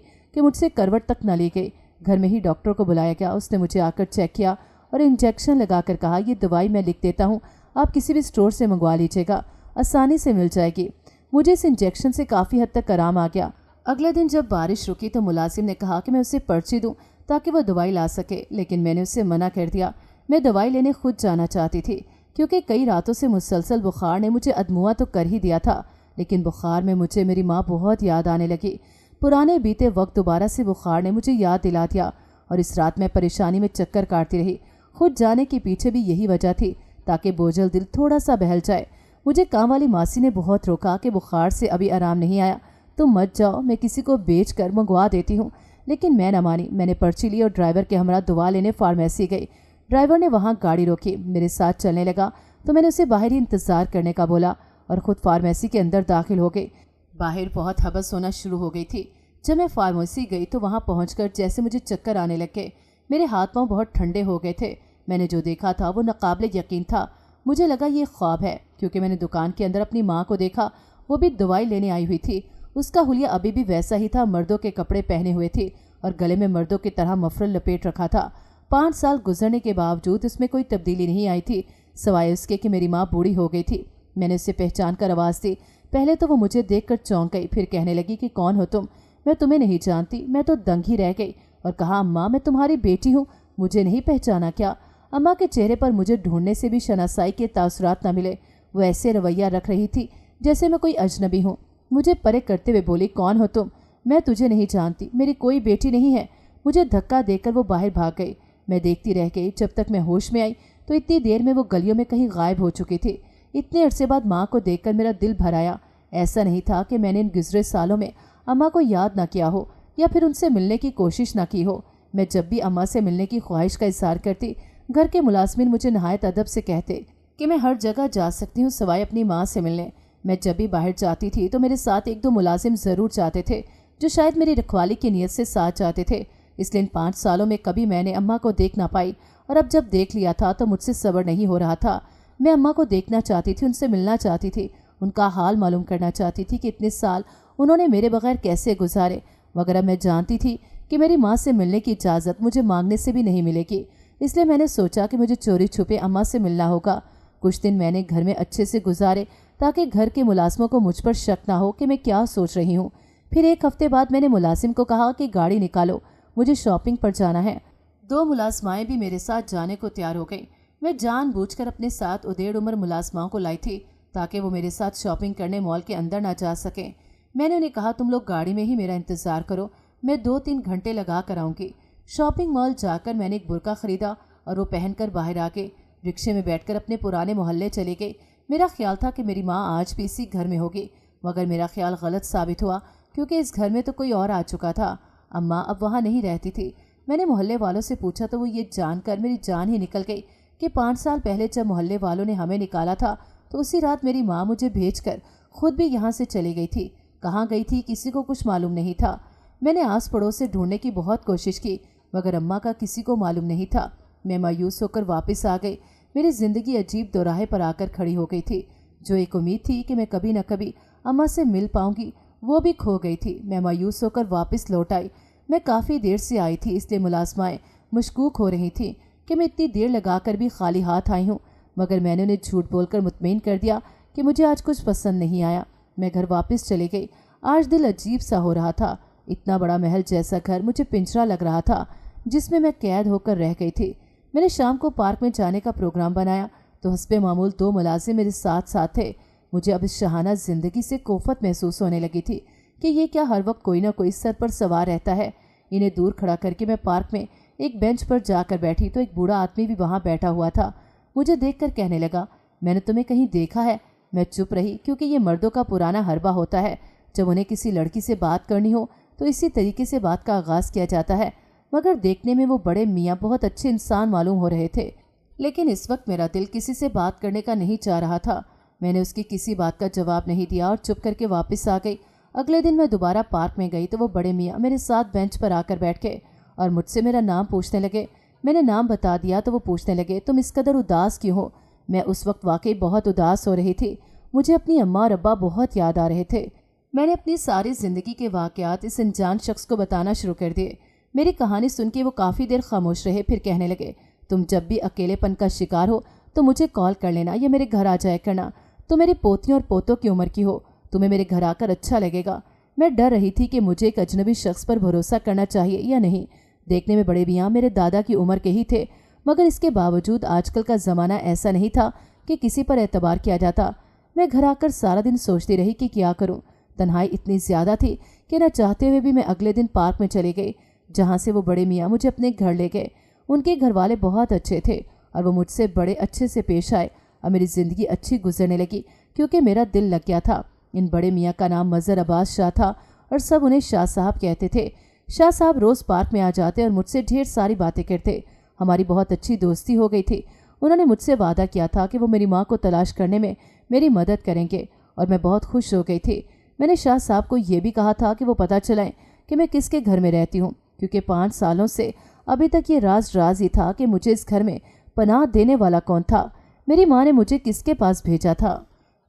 कि मुझसे करवट तक न ली गई। घर में ही डॉक्टर को बुलाया गया। उसने मुझे आकर चेक किया और इंजेक्शन लगाकर कहा, ये दवाई मैं लिख देता हूँ, आप किसी भी स्टोर से मंगवा लीजिएगा, आसानी से मिल जाएगी। मुझे इस इंजेक्शन से काफ़ी हद तक आराम आ गया। अगले दिन जब बारिश रुकी तो मुलाजिम ने कहा कि मैं उसे पर्ची दूँ ताकि वो दवाई ला सके, लेकिन मैंने उसे मना कर दिया। मैं दवाई लेने खुद जाना चाहती थी क्योंकि कई रातों से मुसलसल बुखार ने मुझे अदमुआ तो कर ही दिया था, लेकिन बुखार में मुझे मेरी माँ बहुत याद आने लगी। पुराने बीते वक्त दोबारा से बुखार ने मुझे याद दिला दिया और इस रात मैं परेशानी में चक्कर काटती रही। खुद जाने के पीछे भी यही वजह थी ताकि बोझल दिल थोड़ा सा बहल जाए। मुझे काम वाली मासी ने बहुत रोका कि बुखार से अभी आराम नहीं आया, तुम मत जाओ, मैं किसी को बेच कर मंगवा देती हूँ, लेकिन मैं न मानी। मैंने पर्ची ली और ड्राइवर के हमरा दवा लेने फार्मेसी गई। ड्राइवर ने वहाँ गाड़ी रोकी, मेरे साथ चलने लगा तो मैंने उसे बाहर ही इंतज़ार करने का बोला और ख़ुद फार्मेसी के अंदर दाखिल हो गई। बाहर बहुत हबस होना शुरू हो गई थी। जब मैं फार्मेसी गई तो वहाँ पहुँचकर जैसे मुझे चक्कर आने लग गए। मेरे हाथ पाँव बहुत ठंडे हो गए थे। मैंने जो देखा था वो नाकाबिले यकीन था। मुझे लगा ये ख्वाब है, क्योंकि मैंने दुकान के अंदर अपनी माँ को देखा, वो भी दवाई लेने आई हुई थी। उसका हुलिया अभी भी वैसा ही था, मर्दों के कपड़े पहने हुए थे और गले में मर्दों की तरह मफरल लपेट रखा था। 5 साल गुजरने के बावजूद उसमें कोई तब्दीली नहीं आई थी, सिवाय उसके कि मेरी माँ बूढ़ी हो गई थी। मैंने उसे पहचान कर आवाज़ दी। पहले तो वो मुझे देखकर चौंक गई, फिर कहने लगी कि कौन हो तुम? मैं तुम्हें नहीं जानती। मैं तो दंग ही रह गई और कहा, अम्मा मैं तुम्हारी बेटी हूँ, मुझे नहीं पहचाना क्या? अम्मा के चेहरे पर मुझे ढूंढने से भी शनासाई के तासुरात न मिले। वो ऐसे रवैया रख रही थी जैसे मैं कोई अजनबी हूँ। मुझे परे करते हुए बोली, कौन हो तुम? मैं तुझे नहीं जानती, मेरी कोई बेटी नहीं है। मुझे धक्का देकर वो बाहर भाग गई। मैं देखती रह गई। जब तक मैं होश में आई तो इतनी देर में वो गलियों में कहीं गायब हो चुकी थी। इतने अरसे बाद माँ को देखकर मेरा दिल भर आया। ऐसा नहीं था कि मैंने इन गुजरे सालों में अम्मा को याद ना किया हो या फिर उनसे मिलने की कोशिश ना की हो। मैं जब भी अम्मा से मिलने की ख्वाहिश का इजहार करती, घर के मुलाजमिन मुझे नहायत अदब से कहते कि मैं हर जगह जा सकती हूँ सिवाय अपनी माँ से मिलने। मैं जब भी बाहर जाती थी तो मेरे साथ 1-2 मुलाजिम ज़रूर जाते थे जो शायद मेरी रखवाली की नीयत से साथ जाते थे। इसलिए इन 5 सालों में कभी मैंने अम्मा को देख ना पाई और अब जब देख लिया था तो मुझसे सब्र नहीं हो रहा था। मैं अम्मा को देखना चाहती थी, उनसे मिलना चाहती थी, उनका हाल मालूम करना चाहती थी कि इतने साल उन्होंने मेरे बगैर कैसे गुजारे। मगर अब मैं जानती थी कि मेरी माँ से मिलने की इजाज़त मुझे मांगने से भी नहीं मिलेगी। इसलिए मैंने सोचा कि मुझे चोरी छुपे अम्मा से मिलना होगा। कुछ दिन मैंने घर में अच्छे से गुजारे ताकि घर के मुलाजमों को मुझ पर शक ना हो कि मैं क्या सोच रही हूँ। फिर एक हफ्ते बाद मैंने मुलाजिम को कहा कि गाड़ी निकालो, मुझे शॉपिंग पर जाना है। 2 मुलाजमाएं भी मेरे साथ जाने को तैयार हो गई। मैं जानबूझकर अपने साथ उदेड़ उम्र मुलाजमाओं को लाई थी ताकि वो मेरे साथ शॉपिंग करने मॉल के अंदर ना जा सकें। मैंने उन्हें कहा, तुम लोग गाड़ी में ही मेरा इंतज़ार करो, मैं 2-3 घंटे लगा कर आऊँगी। शॉपिंग मॉल जाकर मैंने एक बुर्का ख़रीदा और वो पहनकर बाहर आ गए। रिक्शे में बैठकर अपने पुराने मोहल्ले चले गए। मेरा ख्याल था कि मेरी माँ आज भी इसी घर में होगी, मगर मेरा ख्याल गलत साबित हुआ क्योंकि इस घर में तो कोई और आ चुका था। अम्मा अब वहाँ नहीं रहती थी। मैंने मोहल्ले वालों से पूछा तो वो ये जानकर मेरी जान ही निकल गई कि 5 साल पहले जब मोहल्ले वालों ने हमें निकाला था तो उसी रात मेरी माँ मुझे भेजकर खुद भी यहाँ से चली गई थी। कहाँ गई थी किसी को कुछ मालूम नहीं था। मैंने आस पड़ोस से ढूंढने की बहुत कोशिश की, मगर अम्मा का किसी को मालूम नहीं था। मैं मायूस होकर वापस आ गई। मेरी ज़िंदगी अजीब दोराहे पर आकर खड़ी हो गई थी। जो एक उम्मीद थी कि मैं कभी न कभी अम्मा से मिल पाऊंगी, वो भी खो गई थी। मैं मायूस होकर वापस लौट आई। मैं काफ़ी देर से आई थी, इसलिए मुलाजमाएँ मशकूक हो रही थी कि मैं इतनी देर लगाकर भी खाली हाथ आई हूँ, मगर मैंने उन्हें झूठ बोलकर मुतमईन कर दिया कि मुझे आज कुछ पसंद नहीं आया। मैं घर वापस चली गई। आज दिल अजीब सा हो रहा था। इतना बड़ा महल जैसा घर मुझे पिंजरा लग रहा था जिसमें मैं कैद होकर रह गई थी। मैंने शाम को पार्क में जाने का प्रोग्राम बनाया तो हस्बे मामूल 2 मुलाजिम मेरे साथ साथ थे। मुझे अब इस शहाना ज़िंदगी से कोफत महसूस होने लगी थी कि ये क्या हर वक्त कोई ना कोई सर पर सवार रहता है। इन्हें दूर खड़ा करके मैं पार्क में एक बेंच पर जाकर बैठी तो एक बूढ़ा आदमी भी वहाँ बैठा हुआ था। मुझे देखकर कहने लगा, मैंने तुम्हें कहीं देखा है। मैं चुप रही क्योंकि ये मर्दों का पुराना हरबा होता है। जब उन्हें किसी लड़की से बात करनी हो तो इसी तरीके से बात का आगाज़ किया जाता है। मगर देखने में वो बड़े मियाँ बहुत अच्छे इंसान मालूम हो रहे थे, लेकिन इस वक्त मेरा दिल किसी से बात करने का नहीं चाह रहा था। मैंने उसकी किसी बात का जवाब नहीं दिया और चुप करके वापस आ गई। अगले दिन मैं दोबारा पार्क में गई तो वो बड़े मियाँ मेरे साथ बेंच पर आकर बैठ गए और मुझसे मेरा नाम पूछने लगे। मैंने नाम बता दिया तो वो पूछने लगे, तुम इस कदर उदास क्यों हो? मैं उस वक्त वाकई बहुत उदास हो रही थी। मुझे अपनी अम्मा और अब्बा बहुत याद आ रहे थे। मैंने अपनी सारी ज़िंदगी के वाक़यात इस अनजान शख्स को बताना शुरू कर दिए। मेरी कहानी सुन के वो काफ़ी देर खामोश रहे, फिर कहने लगे, तुम जब भी अकेलेपन का शिकार हो तो मुझे कॉल कर लेना या मेरे घर आ जाया करना। तुम मेरी पोतियों और पोतों की उम्र की हो, तुम्हें मेरे घर आकर अच्छा लगेगा। मैं डर रही थी कि मुझे एक अजनबी शख्स पर भरोसा करना चाहिए या नहीं। देखने में बड़े मियाँ मेरे दादा की उम्र के ही थे, मगर इसके बावजूद आजकल का ज़माना ऐसा नहीं था कि किसी पर एतबार किया जाता। मैं घर आकर सारा दिन सोचती रही कि क्या करूं। तन्हाई इतनी ज़्यादा थी कि न चाहते हुए भी मैं अगले दिन पार्क में चली गई, जहां से वो बड़े मियाँ मुझे अपने घर ले गए। उनके घर वाले बहुत अच्छे थे और वो मुझसे बड़े अच्छे से पेश आए और मेरी ज़िंदगी अच्छी गुजरने लगी क्योंकि मेरा दिल लग गया था। इन बड़े मियाँ का नाम मज़हर अब्बास शाह था और सब उन्हें शाह साहब कहते थे। शाह साहब रोज़ पार्क में आ जाते और मुझसे ढेर सारी बातें करते। हमारी बहुत अच्छी दोस्ती हो गई थी। उन्होंने मुझसे वादा किया था कि वो मेरी माँ को तलाश करने में मेरी मदद करेंगे और मैं बहुत खुश हो गई थी। मैंने शाह साहब को ये भी कहा था कि वो पता चलाएं कि मैं किसके घर में रहती हूँ, क्योंकि 5 सालों से अभी तक ये राज ही था कि मुझे इस घर में पनाह देने वाला कौन था, मेरी माँ ने मुझे किसके पास भेजा था।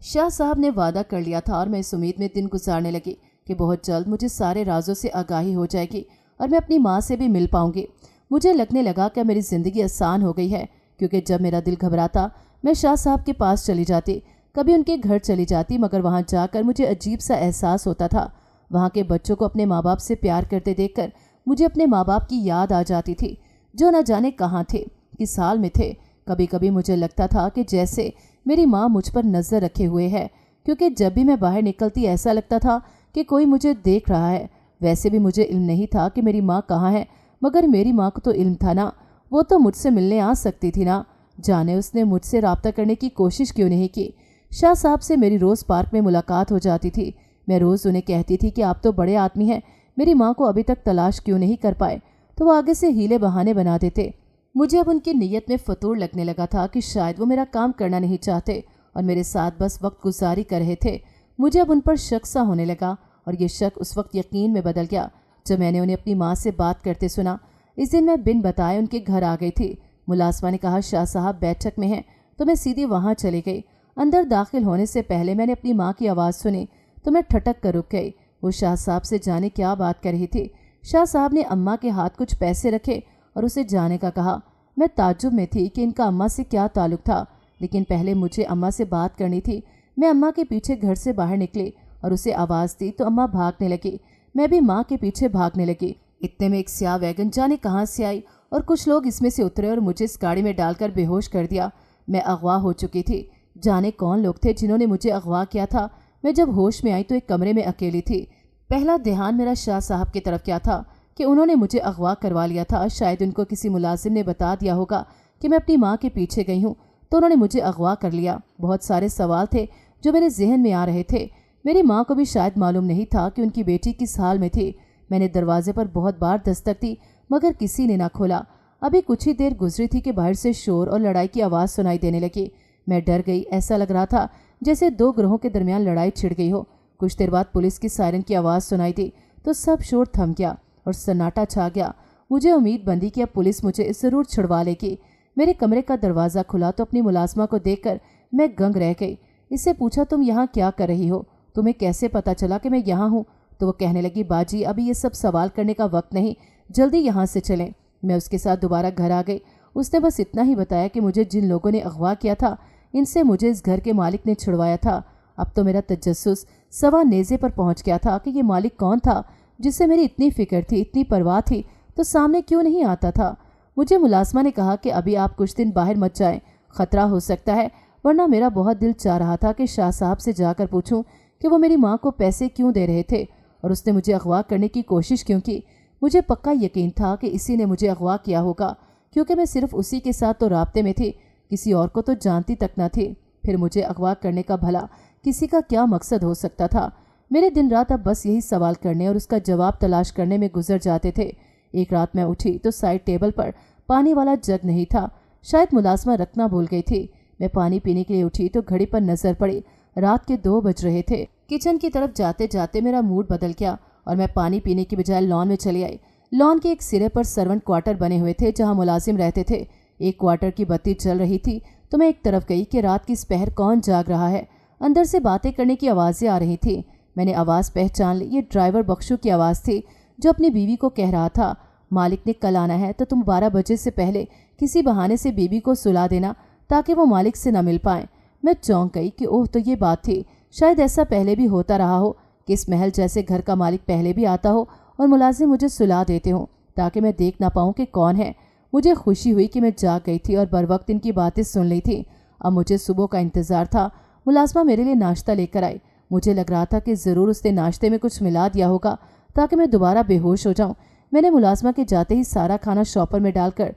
शाह साहब ने वादा कर लिया था और मैं इस उम्मीद में दिन गुजारने लगी कि बहुत जल्द मुझे सारे राजों से आगाही हो जाएगी और मैं अपनी माँ से भी मिल पाऊंगी। मुझे लगने लगा कि मेरी ज़िंदगी आसान हो गई है, क्योंकि जब मेरा दिल घबराता मैं शाह साहब के पास चली जाती, कभी उनके घर चली जाती, मगर वहाँ जाकर मुझे अजीब सा एहसास होता था। वहाँ के बच्चों को अपने माँ बाप से प्यार करते देखकर मुझे अपने माँ बाप की याद आ जाती थी, जो न जाने कहाँ थे, किस हाल में थे। कभी कभी मुझे लगता था कि जैसे मेरी माँ मुझ पर नज़र रखे हुए है, क्योंकि जब भी मैं बाहर निकलती ऐसा लगता था कि कोई मुझे देख रहा है। वैसे भी मुझे इल्म नहीं था कि मेरी माँ कहाँ है, मगर मेरी माँ को तो इल्म था ना, वो तो मुझसे मिलने आ सकती थी ना। जाने उसने मुझसे रब्ता करने की कोशिश क्यों नहीं की। शाह साहब से मेरी रोज़ पार्क में मुलाकात हो जाती थी। मैं रोज़ उन्हें कहती थी कि आप तो बड़े आदमी हैं, मेरी माँ को अभी तक तलाश क्यों नहीं कर पाए, तो वो आगे से हीले बहाने बना देते। मुझे अब उनकी नीयत में फतूर लगने लगा था कि शायद वो मेरा काम करना नहीं चाहते और मेरे साथ बस वक्त गुजारी कर रहे थे। मुझे अब उन पर शक सा होने लगा और ये शक उस वक्त यकीन में बदल गया जब मैंने उन्हें अपनी माँ से बात करते सुना। इस दिन मैं बिन बताए उनके घर आ गई थी। मुलाजमा ने कहा शाह साहब बैठक में हैं, तो मैं सीधी वहाँ चली गई। अंदर दाखिल होने से पहले मैंने अपनी माँ की आवाज़ सुनी तो मैं ठटक कर रुक गई। वो शाह साहब से जाने क्या बात कर रही थी। शाह साहब ने अम्मा के हाथ कुछ पैसे रखे और उसे जाने का कहा। मैं ताज्जुब में थी कि इनका अम्मा से क्या ताल्लुक़ था, लेकिन पहले मुझे अम्मा से बात करनी थी। मैं अम्मा के पीछे घर से बाहर निकली और उसे आवाज़ दी तो अम्मा भागने लगी। मैं भी माँ के पीछे भागने लगी। इतने में एक स्याह वैगन जाने कहाँ से आई और कुछ लोग इसमें से उतरे और मुझे इस गाड़ी में डालकर बेहोश कर दिया। मैं अगवा हो चुकी थी। जाने कौन लोग थे जिन्होंने मुझे अगवा किया था। मैं जब होश में आई तो एक कमरे में अकेली थी। पहला ध्यान मेरा शाह साहब की तरफ क्या था कि उन्होंने मुझे अगवा करवा लिया था। शायद उनको किसी मुलाजिम ने बता दिया होगा कि मैं अपनी माँ के पीछे गई हूँ, तो उन्होंने मुझे अगवा कर लिया। बहुत सारे सवाल थे जो मेरे जहन में आ रहे थे। मेरी माँ को भी शायद मालूम नहीं था कि उनकी बेटी किस हाल में थी। मैंने दरवाजे पर बहुत बार दस्तक दी मगर किसी ने ना खोला। अभी कुछ ही देर गुजरी थी कि बाहर से शोर और लड़ाई की आवाज़ सुनाई देने लगी। मैं डर गई। ऐसा लग रहा था जैसे दो ग्रोहों के दरमियान लड़ाई छिड़ गई हो। कुछ देर बाद पुलिस की सायरन की आवाज़ सुनाई दी तो सब शोर थम गया और सन्नाटा छा गया। मुझे उम्मीद बंधी कि अब पुलिस मुझे ज़रूर छुड़वा लेगी। मेरे कमरे का दरवाज़ा खुला तो अपनी मुलाजमा को देखकर मैं गंग रह गई। इससे पूछा, तुम यहाँ क्या कर रही हो? तुम्हें कैसे पता चला कि मैं यहाँ हूँ? तो वो कहने लगी, बाजी अभी ये सब सवाल करने का वक्त नहीं, जल्दी यहाँ से चलें। मैं उसके साथ दोबारा घर आ गई। उसने बस इतना ही बताया कि मुझे जिन लोगों ने अगवा किया था इनसे मुझे इस घर के मालिक ने छुड़वाया था। अब तो मेरा तजस्सुस सवा नेज़े पर पहुँच गया था कि ये मालिक कौन था जिससे मेरी इतनी फिक्र थी, इतनी परवाह थी, तो सामने क्यों नहीं आता था। मुझे मुलाजमा ने कहा कि अभी आप कुछ दिन बाहर मत जाएं, ख़तरा हो सकता है। वरना मेरा बहुत दिल चाह रहा था कि शाह साहब से जाकर पूछूं कि वो मेरी माँ को पैसे क्यों दे रहे थे और उसने मुझे अगवा करने की कोशिश क्यों की। मुझे पक्का यकीन था कि इसी ने मुझे अगवा किया होगा, क्योंकि मैं सिर्फ उसी के साथ तो राब्ते में थी, किसी और को तो जानती तक न थी। फिर मुझे अगवा करने का भला किसी का क्या मकसद हो सकता था। मेरे दिन रात अब बस यही सवाल करने और उसका जवाब तलाश करने में गुजर जाते थे। एक रात मैं उठी तो साइड टेबल पर पानी वाला जग नहीं था। शायद मुलाजमा रखना भूल गई थी। मैं पानी पीने के लिए उठी तो घड़ी पर नजर पड़ी। रात के 2 बज रहे थे। किचन की तरफ जाते जाते मेरा मूड बदल गया और मैं पानी पीने की बजाय लॉन में चली आई। लॉन के एक सिरे पर सर्वेंट क्वार्टर बने हुए थे जहां मुलाजिम रहते थे। एक क्वार्टर की बत्ती जल रही थी तो मैं एक तरफ गई कि रात की इस पहर कौन जाग रहा है। अंदर से बातें करने की आवाज़ें आ रही थी। मैंने आवाज़ पहचान ली। ये ड्राइवर बख्शू की आवाज़ थी जो अपनी बीवी को कह रहा था, मालिक ने कल आना है तो तुम 12 बजे से पहले किसी बहाने से बीवी को सुला देना ताकि वो मालिक से न मिल पाए। मैं चौंक गई कि ओह, तो ये बात थी। शायद ऐसा पहले भी होता रहा हो कि इस महल जैसे घर का मालिक पहले भी आता हो और मुलाजिम मुझे सुला देते हों ताकि मैं देख ना पाऊँ कि कौन है। मुझे खुशी हुई कि मैं जाग गई थी और बर वक्त इनकी बातें सुन ली थी। अब मुझे सुबह का इंतज़ार था। मुलाजमा मेरे लिए नाश्ता लेकर आई। मुझे लग रहा था कि ज़रूर उसने नाश्ते में कुछ मिला दिया होगा ताकि मैं दोबारा बेहोश हो जाऊं। मैंने मुलाजमा के जाते ही सारा खाना शॉपर में डालकर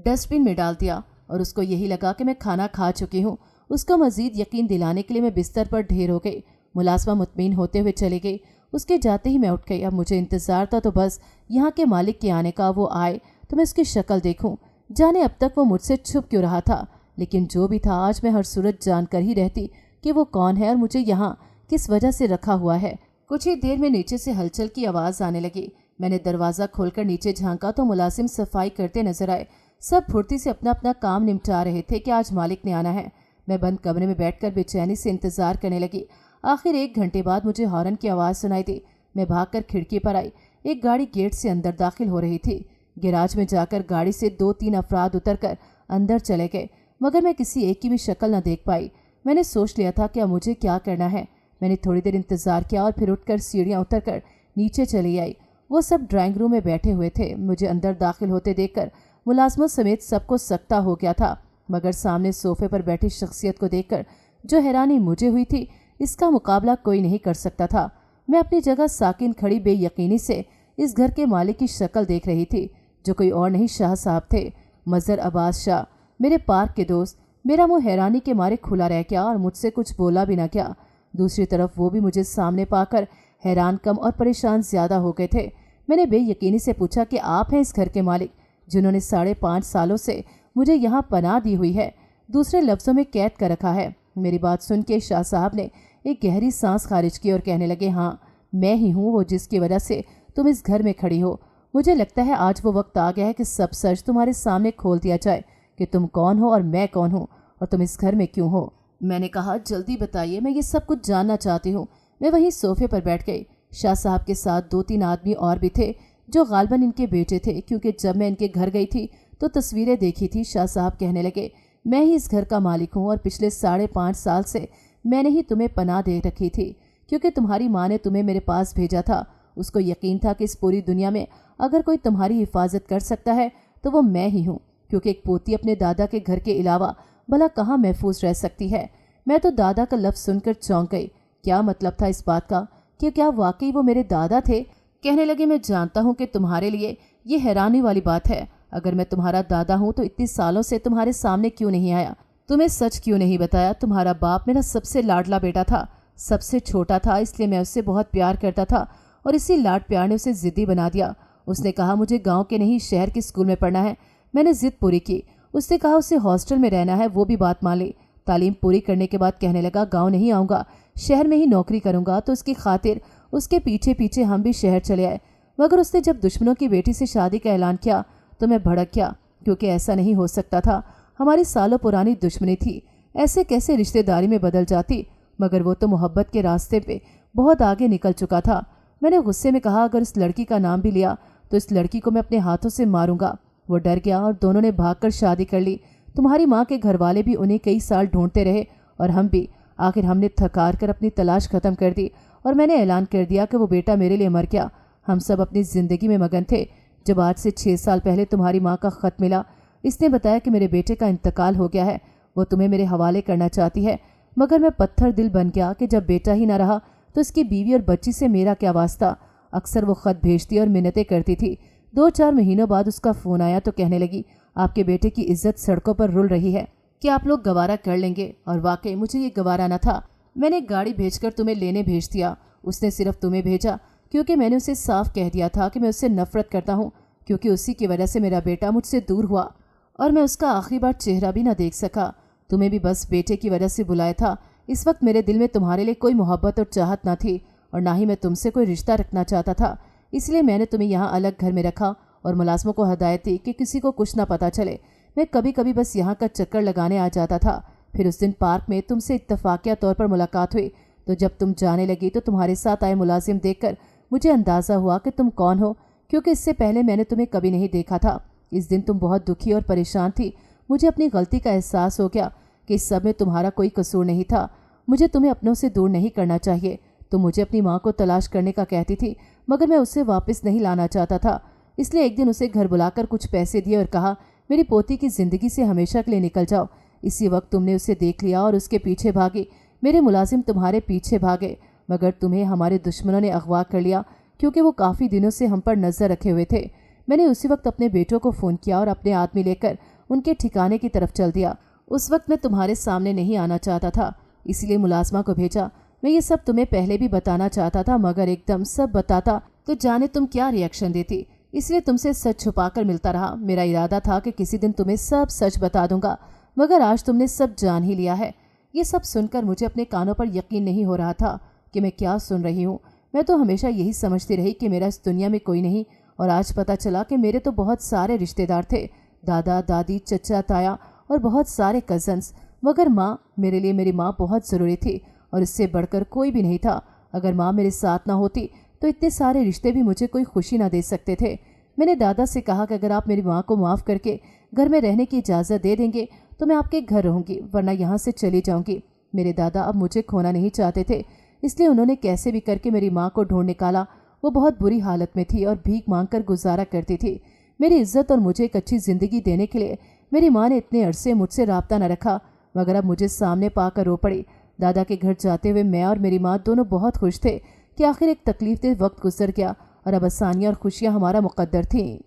डस्टबिन में डाल दिया और उसको यही लगा कि मैं खाना खा चुकी हूँ। उसको मज़ीद यकीन दिलाने के लिए मैं बिस्तर पर ढेर हो गई। मुलाजमा मुतमईन होते हुए चली गई। उसके जाते ही मैं उठ गई। अब मुझे इंतज़ार था तो बस यहाँ के मालिक के आने का। वो आए तो मैं उसकी शक्ल देखूँ। जाने अब तक वो मुझसे छुप क्यों रहा था, लेकिन जो भी था आज मैं हर सूरत जानकर ही रहती कि वो कौन है और मुझे यहाँ किस वजह से रखा हुआ है। कुछ ही देर में नीचे से हलचल की आवाज़ आने लगी। मैंने दरवाज़ा खोलकर नीचे झांका तो मुलाजिम सफाई करते नजर आए। सब फुर्ती से अपना अपना काम निपटा रहे थे कि आज मालिक ने आना है। मैं बंद कमरे में बैठकर बेचैनी से इंतज़ार करने लगी। आखिर 1 घंटे बाद मुझे हॉर्न की आवाज़ सुनाई दी। मैं भागकर खिड़की पर आई। एक गाड़ी गेट से अंदर दाखिल हो रही थी। गैराज में जाकर गाड़ी से 2-3 अफराद उतरकर अंदर चले गए, मगर मैं किसी एक की भी शक्ल न देख पाई। मैंने सोच लिया था कि अब मुझे क्या करना है। मैंने थोड़ी देर इंतज़ार किया और फिर उठकर सीढ़ियाँ उतरकर नीचे चली आई। वो सब ड्राइंग रूम में बैठे हुए थे। मुझे अंदर दाखिल होते देखकर मुलाजमों समेत सबको सकता हो गया था, मगर सामने सोफे पर बैठी शख्सियत को देखकर जो हैरानी मुझे हुई थी इसका मुकाबला कोई नहीं कर सकता था। मैं अपनी जगह साकिन खड़ी बेयकीनी से इस घर के मालिक की शक्ल देख रही थी, जो कोई और नहीं शाह साहब थे, मज़हर अब्बास शाह, मेरे पार्क के दोस्त। मेरा मुंह हैरानी के मारे खुला रह गया और मुझसे कुछ बोला भी न गया। दूसरी तरफ वो भी मुझे सामने पाकर हैरान कम और परेशान ज़्यादा हो गए थे। मैंने बेयकीनी से पूछा कि आप हैं इस घर के मालिक जिन्होंने 5.5 सालों से मुझे यहाँ पनाह दी हुई है, दूसरे लफ्ज़ों में कैद कर रखा है। मेरी बात सुन के शाह साहब ने एक गहरी सांस खारिज की और कहने लगे, हाँ, मैं ही हूँ वो जिसकी वजह से तुम इस घर में खड़ी हो। मुझे लगता है आज वो वक्त आ गया है कि सब सच तुम्हारे सामने खोल दिया जाए कि तुम कौन हो और मैं कौन हूँ और तुम इस घर में क्यों हो। मैंने कहा, जल्दी बताइए, मैं ये सब कुछ जानना चाहती हूँ। मैं वहीं सोफे पर बैठ गई। शाह साहब के साथ 2-3 आदमी और भी थे जो गालबन इनके बेटे थे, क्योंकि जब मैं इनके घर गई थी तो तस्वीरें देखी थी। शाह साहब कहने लगे, मैं ही इस घर का मालिक हूँ और पिछले 5.5 साल से मैंने ही तुम्हें पनाह दे रखी थी, क्योंकि तुम्हारी माँ ने तुम्हें मेरे पास भेजा था। उसको यकीन था कि इस पूरी दुनिया में अगर कोई तुम्हारी हिफाजत कर सकता है तो वो मैं ही हूँ, क्योंकि एक पोती अपने दादा के घर के अलावा भला कहाँ महफूज रह सकती है। मैं तो दादा का लफ्ज़ सुनकर चौंक गई। क्या मतलब था इस बात का कि क्या वाकई वो मेरे दादा थे? कहने लगी, मैं जानता हूँ कि तुम्हारे लिए ये हैरानी वाली बात है। अगर मैं तुम्हारा दादा हूँ तो इतने सालों से तुम्हारे सामने क्यों नहीं आया? तुम्हें सच क्यों नहीं बताया? तुम्हारा बाप मेरा सबसे लाडला बेटा था, सबसे छोटा था, इसलिए मैं उससे बहुत प्यार करता था और इसी लाड प्यार ने उसे ज़िद्दी बना दिया। उसने कहा मुझे गांव के नहीं शहर के स्कूल में पढ़ना है। मैंने ज़िद पूरी की। उसने कहा उसे हॉस्टल में रहना है, वो भी बात मान ली। तालीम पूरी करने के बाद कहने लगा गांव नहीं आऊँगा, शहर में ही नौकरी करूँगा। तो उसकी खातिर उसके पीछे पीछे हम भी शहर चले आए। मगर उसने जब दुश्मनों की बेटी से शादी का ऐलान किया तो मैं भड़क गया, क्योंकि ऐसा नहीं हो सकता था। हमारी सालों पुरानी दुश्मनी थी, ऐसे कैसे रिश्तेदारी में बदल जाती? मगर वो तो मोहब्बत के रास्ते पे बहुत आगे निकल चुका था। मैंने गुस्से में कहा अगर इस लड़की का नाम भी लिया तो इस लड़की को मैं अपने हाथों से मारूंगा। वो डर गया और दोनों ने भागकर शादी कर ली। तुम्हारी माँ के घर वाले भी उन्हें कई साल ढूंढते रहे और हम भी। आखिर हमने थकार कर अपनी तलाश खत्म कर दी और मैंने ऐलान कर दिया कि वो बेटा मेरे लिए मर गया। हम सब अपनी ज़िंदगी में मगन थे जब आज से 6 साल पहले तुम्हारी माँ का ख़त मिला। इसने बताया कि मेरे बेटे का इंतकाल हो गया है, वो तुम्हें मेरे हवाले करना चाहती है। मगर मैं पत्थर दिल बन गया कि जब बेटा ही ना रहा तो इसकी बीवी और बच्ची से मेरा क्या वास्ता। अक्सर वो ख़त भेजती और मिन्नतें करती थी। 2-4 महीनों बाद उसका फ़ोन आया तो कहने लगी आपके बेटे की इज्जत सड़कों पर रुल रही है, कि आप लोग गवारा कर लेंगे। और वाकई मुझे ये गवारा न था। मैंने गाड़ी भेजकर तुम्हें लेने भेज दिया। उसने सिर्फ तुम्हें भेजा क्योंकि मैंने उसे साफ कह दिया था कि मैं उससे नफरत करता हूँ, क्योंकि उसी की वजह से मेरा बेटा मुझसे दूर हुआ और मैं उसका आखिरी बार चेहरा भी ना देख सका। तुम्हें भी बस बेटे की वजह से बुलाया था। इस वक्त मेरे दिल में तुम्हारे लिए कोई मोहब्बत और चाहत ना थी और ना ही मैं तुमसे कोई रिश्ता रखना चाहता था। इसलिए मैंने तुम्हें यहाँ अलग घर में रखा और मुलाजमों को हदायत दी कि किसी को कुछ ना पता चले। मैं कभी कभी बस यहाँ का चक्कर लगाने आ जाता था। फिर उस दिन पार्क में तुमसे इत्तफाकिया तौर पर मुलाकात हुई, तो जब तुम जाने लगी तो तुम्हारे साथ आए मुलाजिम देखकर मुझे अंदाज़ा हुआ कि तुम कौन हो, क्योंकि इससे पहले मैंने तुम्हें कभी नहीं देखा था। इस दिन तुम बहुत दुखी और परेशान थी। मुझे अपनी गलती का एहसास हो गया कि इस सब में तुम्हारा कोई कसूर नहीं था। मुझे तुम्हें अपनों से दूर नहीं करना चाहिए। तुम मुझे अपनी माँ को तलाश करने का कहती थी, मगर मैं उसे वापस नहीं लाना चाहता था। इसलिए एक दिन उसे घर बुलाकर कुछ पैसे दिए और कहा मेरी पोती की ज़िंदगी से हमेशा के लिए निकल जाओ। इसी वक्त तुमने उसे देख लिया और उसके पीछे भागी। मेरे मुलाजिम तुम्हारे पीछे भागे, मगर तुम्हें हमारे दुश्मनों ने अगवा कर लिया, क्योंकि वो काफ़ी दिनों से हम पर नज़र रखे हुए थे। मैंने उसी वक्त अपने बेटों को फ़ोन किया और अपने आदमी लेकर उनके ठिकाने की तरफ चल दिया। उस वक्त मैं तुम्हारे सामने नहीं आना चाहता था, इसलिए मुलाजमा को भेजा। मैं ये सब तुम्हें पहले भी बताना चाहता था, मगर एकदम सब बताता तो जाने तुम क्या रिएक्शन देती, इसलिए तुमसे सच छुपाकर मिलता रहा। मेरा इरादा था कि किसी दिन तुम्हें सब सच बता दूंगा, मगर आज तुमने सब जान ही लिया है। ये सब सुनकर मुझे अपने कानों पर यकीन नहीं हो रहा था कि मैं क्या सुन रही हूँ। मैं तो हमेशा यही समझती रही कि मेरा इस दुनिया में कोई नहीं, और आज पता चला कि मेरे तो बहुत सारे रिश्तेदार थे, दादा दादी चचा ताया और बहुत सारे कज़न्स। मगर माँ, मेरे लिए मेरी माँ बहुत ज़रूरी थी और इससे बढ़कर कोई भी नहीं था। अगर माँ मेरे साथ ना होती तो इतने सारे रिश्ते भी मुझे कोई खुशी ना दे सकते थे। मैंने दादा से कहा कि अगर आप मेरी माँ को माफ़ करके घर में रहने की इजाज़त दे देंगे तो मैं आपके घर रहूँगी, वरना यहाँ से चली जाऊँगी। मेरे दादा अब मुझे खोना नहीं चाहते थे, इसलिए उन्होंने कैसे भी करके मेरी माँ को ढूंढ निकाला। वो बहुत बुरी हालत में थी और भीख मांगकर गुजारा करती थी। मेरी इज्जत और मुझे एक अच्छी ज़िंदगी देने के लिए मेरी माँ ने इतने अरसे मुझसे राब्ता न रखा, मगर अब मुझे सामने पाकर रो पड़ी। दादा के घर जाते हुए मैं और मेरी माँ दोनों बहुत खुश थे कि आखिर एक तकलीफ वक्त गुजर गया और अब आसानियाँ और खुशियाँ हमारा मुकद्दर थीं।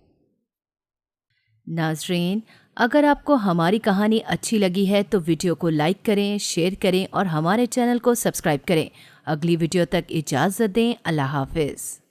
नाज़रीन, अगर आपको हमारी कहानी अच्छी लगी है तो वीडियो को लाइक करें, शेयर करें और हमारे चैनल को सब्सक्राइब करें। अगली वीडियो तक इजाज़त दें। अल्लाह हाफ़िज़।